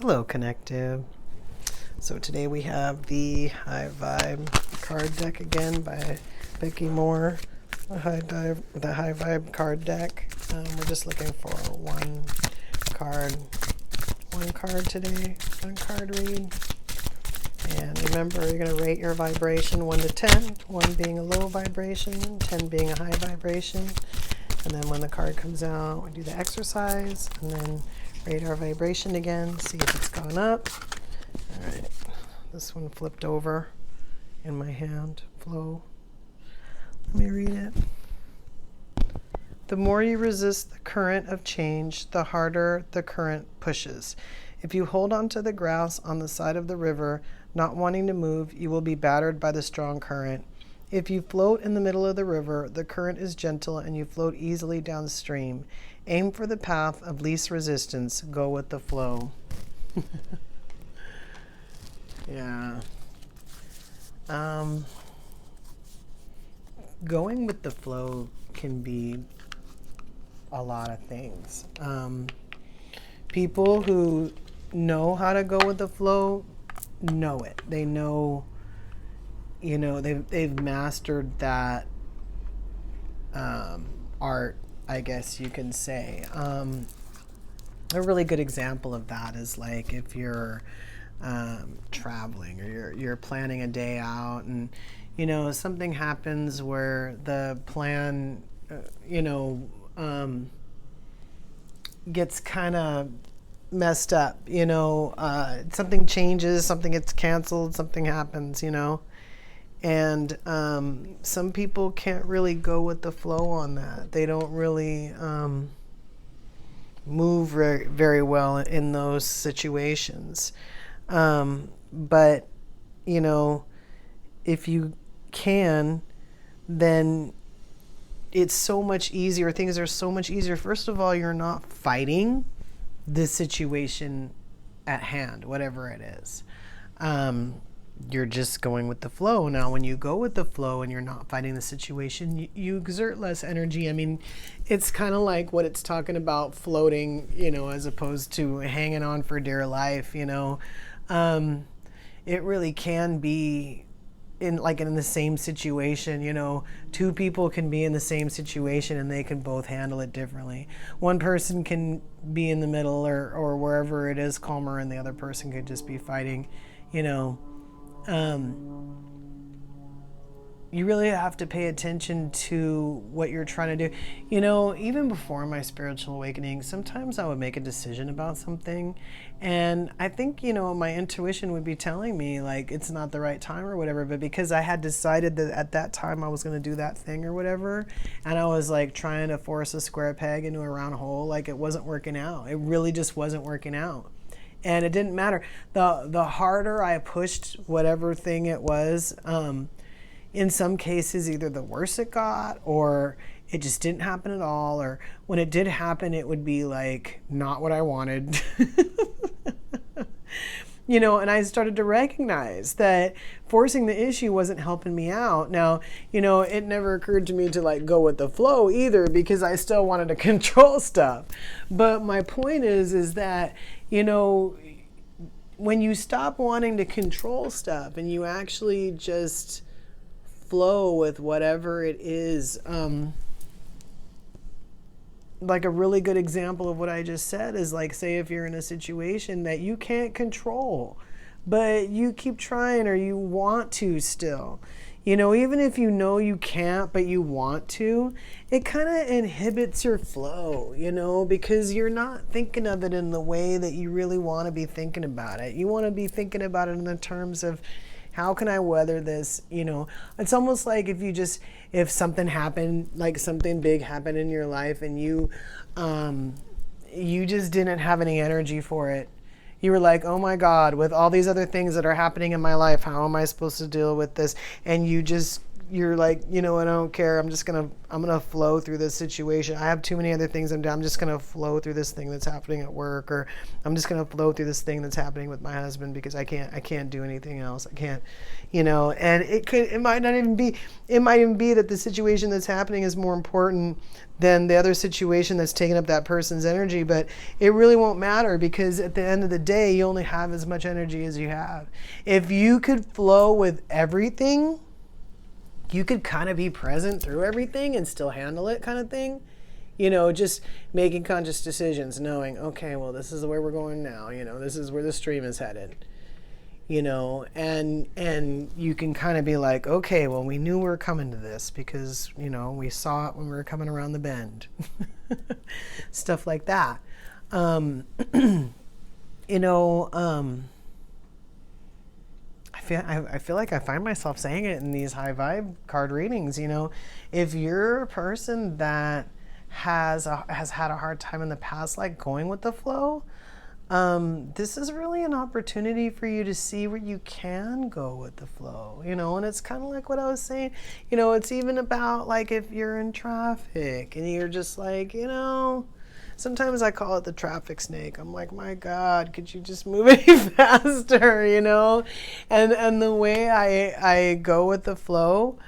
Hello, Connective. So today we have the High Vibe card deck again by Becky Moore. The High Vibe card deck. We're just looking for card, one card today, one card read. And remember, you're going to rate your vibration 1 to 10, 1 being a low vibration, 10 being a high vibration. And then when the card comes out, we do the exercise and then rate our vibration again, see if it's gone up. All right, this one flipped over in my hand, flow. Let me read it. The more you resist the current of change, the harder the current pushes. If you hold onto the grass on the side of the river, not wanting to move, you will be battered by the strong current. If you float in the middle of the river, the current is gentle and you float easily downstream. Aim for the path of least resistance. Go with the flow. Yeah. Going with the flow can be a lot of things. People who know how to go with the flow know it. They know, they've mastered that art, I guess you can say. A really good example of that is like if you're traveling or you're planning a day out and something happens where the plan gets kind of messed up, something changes, something gets canceled, something happens, and some people can't really go with the flow on that. They don't really move very well in those situations. But, if you can, then it's so much easier. Things are so much easier. First of all, you're not fighting the situation at hand, whatever it is. You're just going with the flow. Now, when you go with the flow and you're not fighting the situation, you exert less energy. I mean, it's kind of like what it's talking about floating, as opposed to hanging on for dear life, It really can be in the same situation. Two people can be in the same situation and they can both handle it differently. One person can be in the middle or wherever it is calmer, and the other person could just be fighting. You really have to pay attention to what you're trying to do. Even before my spiritual awakening, sometimes I would make a decision about something, and I think, my intuition would be telling me like it's not the right time or whatever, but because I had decided that at that time I was going to do that thing or whatever, and I was like trying to force a square peg into a round hole, like it wasn't working out. It really just wasn't working out. And it didn't matter. The harder I pushed whatever thing it was, in some cases, either the worse it got or it just didn't happen at all. Or when it did happen, it would be like not what I wanted. And I started to recognize that forcing the issue wasn't helping me out. Now, it never occurred to me to like go with the flow either, because I still wanted to control stuff. But my point is that, when you stop wanting to control stuff and you actually just flow with whatever it is, like a really good example of what I just said is like, say if you're in a situation that you can't control, but you keep trying or you want to still, even if you can't, but you want to, it kind of inhibits your flow, because you're not thinking of it in the way that you really want to be thinking about it. You want to be thinking about it in the terms of, how can I weather this? It's almost like if something happened, like something big happened in your life and you just didn't have any energy for it. You were like, oh my God, with all these other things that are happening in my life, how am I supposed to deal with this? And you just you're like, you know what, I don't care. I'm gonna flow through this situation. I have too many other things I'm doing. I'm just gonna flow through this thing that's happening at work, or I'm just gonna flow through this thing that's happening with my husband because I can't do anything else. I can't, and it might even be that the situation that's happening is more important than the other situation that's taking up that person's energy, but it really won't matter because at the end of the day, you only have as much energy as you have. If you could flow with everything, you could kind of be present through everything and still handle it, kind of thing. Just making conscious decisions, knowing, okay, well, this is the way we're going now. This is where the stream is headed. And you can kind of be like, okay, well, we knew we were coming to this because, we saw it when we were coming around the bend. Stuff like that. I feel like I find myself saying it in these high vibe card readings. If you're a person that has had a hard time in the past, like going with the flow, this is really an opportunity for you to see where you can go with the flow, and it's kind of like what I was saying, it's even about like if you're in traffic and you're just like, sometimes I call it the traffic snake. I'm like, my God, could you just move any faster, and the way I go with the flow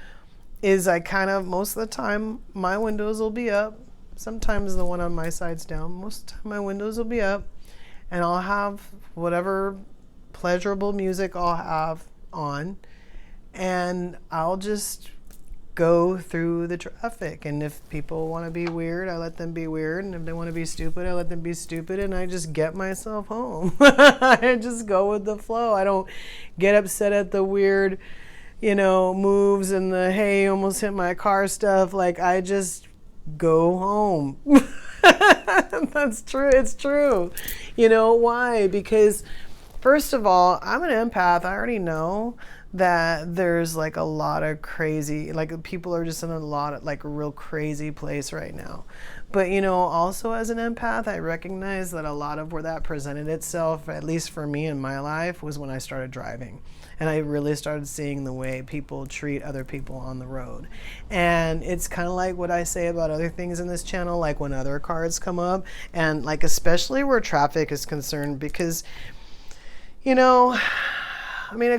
is I kind of, most of the time, my windows will be up. Sometimes the one on my side's down. Most of the time my windows will be up. And I'll have whatever pleasurable music I'll have on, and I'll just go through the traffic. And if people want to be weird, I let them be weird. And if they want to be stupid, I let them be stupid. And I just get myself home. I just go with the flow. I don't get upset at the weird, moves and the, hey, almost hit my car stuff. Like, I just go home. That's true. It's true. Why? Because first of all, I'm an empath. I already know that there's like a lot of crazy, like people are just in a lot of like a real crazy place right now. But also as an empath, I recognize that a lot of where that presented itself, at least for me in my life, was when I started driving. And I really started seeing the way people treat other people on the road. And it's kind of like what I say about other things in this channel, like when other cards come up, and like especially where traffic is concerned, because, a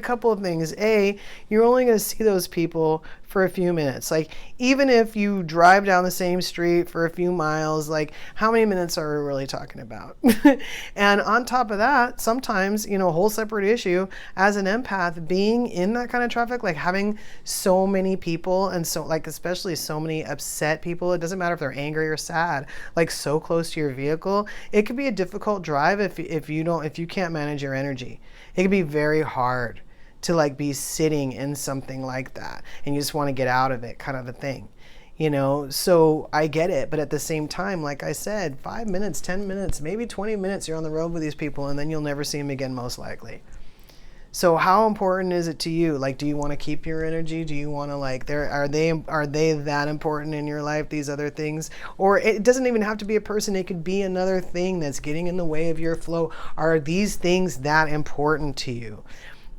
couple of things. A, you're only going to see those people for a few minutes. Like, even if you drive down the same street for a few miles, like, how many minutes are we really talking about? And on top of that, sometimes, a whole separate issue, as an empath, being in that kind of traffic, like having so many people, and so, like, especially so many upset people, it doesn't matter if they're angry or sad, like, so close to your vehicle, it could be a difficult drive if you can't manage your energy. It can be very hard to like be sitting in something like that and you just want to get out of it, kind of a thing, so I get it. But at the same time, like I said, 5 minutes, 10 minutes, maybe 20 minutes, you're on the road with these people and then you'll never see them again, most likely. So how important is it to you? Like, do you want to keep your energy? Do you want to like, are they that important in your life, these other things? Or it doesn't even have to be a person. It could be another thing that's getting in the way of your flow. Are these things that important to you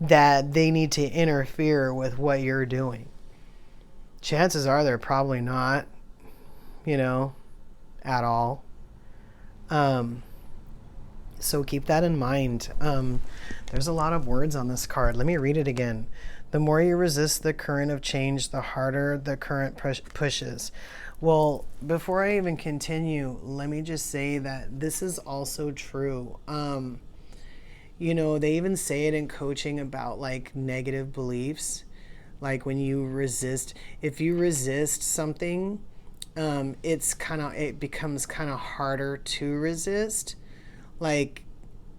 that they need to interfere with what you're doing? Chances are they're probably not, at all. So keep that in mind. There's a lot of words on this card. Let me read it again. The more you resist the current of change, the harder the current pushes. Well, before I even continue, let me just say that this is also true. They even say it in coaching about like negative beliefs. Like when you resist, if you resist something, it becomes kind of harder to resist. Like,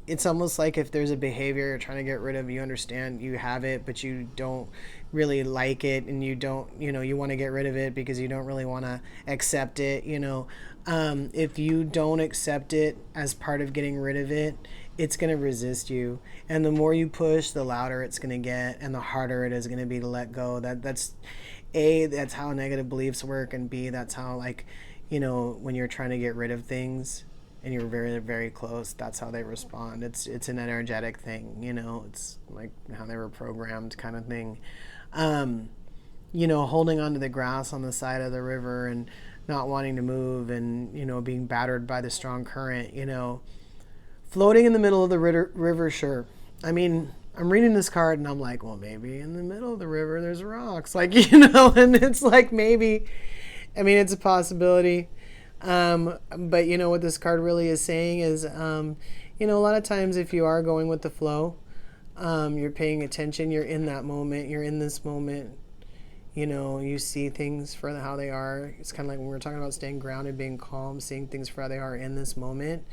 it's almost like if there's a behavior you're trying to get rid of, you understand you have it, but you don't really like it, and you don't, you want to get rid of it because you don't really want to accept it, if you don't accept it as part of getting rid of it, it's going to resist you. And the more you push, the louder it's going to get, and the harder it is going to be to let go. That's how negative beliefs work, and B, that's how, like, when you're trying to get rid of things and you're very, very close, that's how they respond. It's an energetic thing, it's like how they were programmed, kind of thing. holding onto the grass on the side of the river and not wanting to move and, being battered by the strong current, floating in the middle of the river, sure. I mean, I'm reading this card and I'm like, well, maybe in the middle of the river there's rocks. Like, and it's like maybe, I mean, it's a possibility. But what this card really is saying is, a lot of times if you are going with the flow, you're paying attention, you're in that moment, you're in this moment, you see things for how they are. It's kind of like when we're talking about staying grounded, being calm, seeing things for how they are in this moment.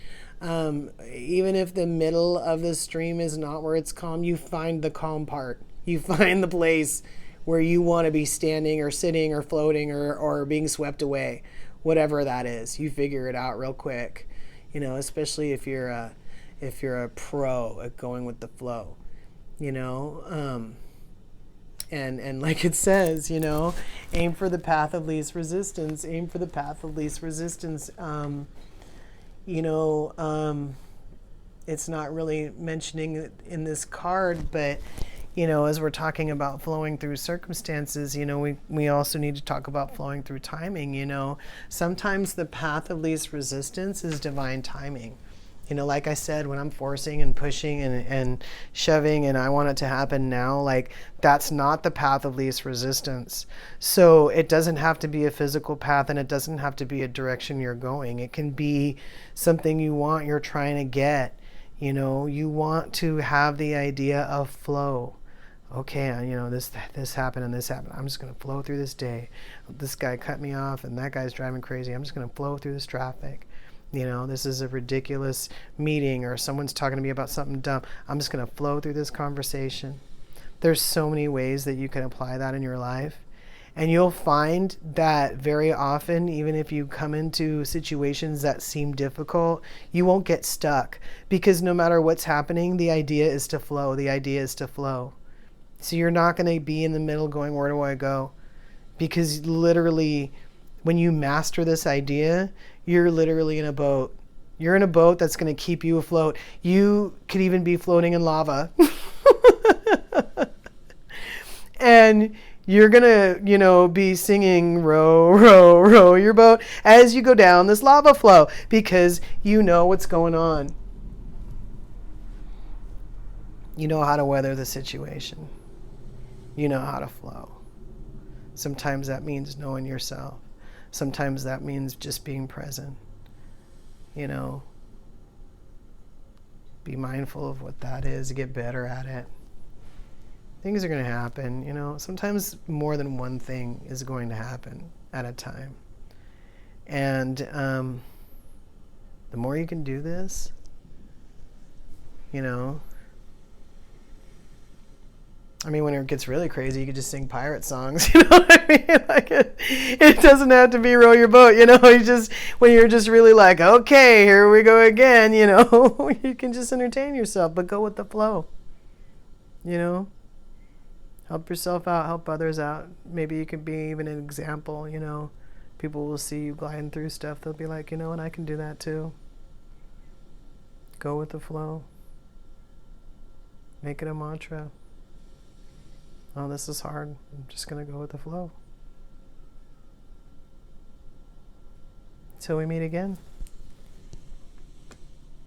Even if the middle of the stream is not where it's calm, you find the calm part. You find the place where you want to be standing or sitting or floating or being swept away, whatever that is. You figure it out real quick, especially if you're a pro at going with the flow, and like it says, aim for the path of least resistance. Aim for the path of least resistance. It's not really mentioning it in this card, but as we're talking about flowing through circumstances, we also need to talk about flowing through timing. Sometimes the path of least resistance is divine timing. Like I said, when I'm forcing and pushing and shoving and I want it to happen now, like that's not the path of least resistance. So it doesn't have to be a physical path and it doesn't have to be a direction you're going. It can be something you're trying to get. You want to have the idea of flow. Okay, this happened and this happened. I'm just going to flow through this day. This guy cut me off and that guy's driving crazy. I'm just going to flow through this traffic. This is a ridiculous meeting or someone's talking to me about something dumb. I'm just going to flow through this conversation. There's so many ways that you can apply that in your life. And you'll find that very often, even if you come into situations that seem difficult, you won't get stuck because no matter what's happening, the idea is to flow. The idea is to flow. So you're not going to be in the middle going, where do I go? Because literally, when you master this idea, you're literally in a boat. You're in a boat that's going to keep you afloat. You could even be floating in lava. And you're going to, be singing, row, row, row your boat as you go down this lava flow because you know what's going on. You know how to weather the situation. You know how to flow. Sometimes that means knowing yourself. Sometimes that means just being present. Be mindful of what that is, get better at it. Things are going to happen, sometimes more than one thing is going to happen at a time. And the more you can do this, when it gets really crazy, you could just sing pirate songs, you know what I mean? Like it doesn't have to be row your boat, when you're just really like, okay, here we go again, you can just entertain yourself, but go with the flow, help yourself out, help others out. Maybe you could be even an example, people will see you gliding through stuff. They'll be like, and I can do that too. Go with the flow. Make it a mantra. Oh, this is hard. I'm just going to go with the flow. Till we meet again.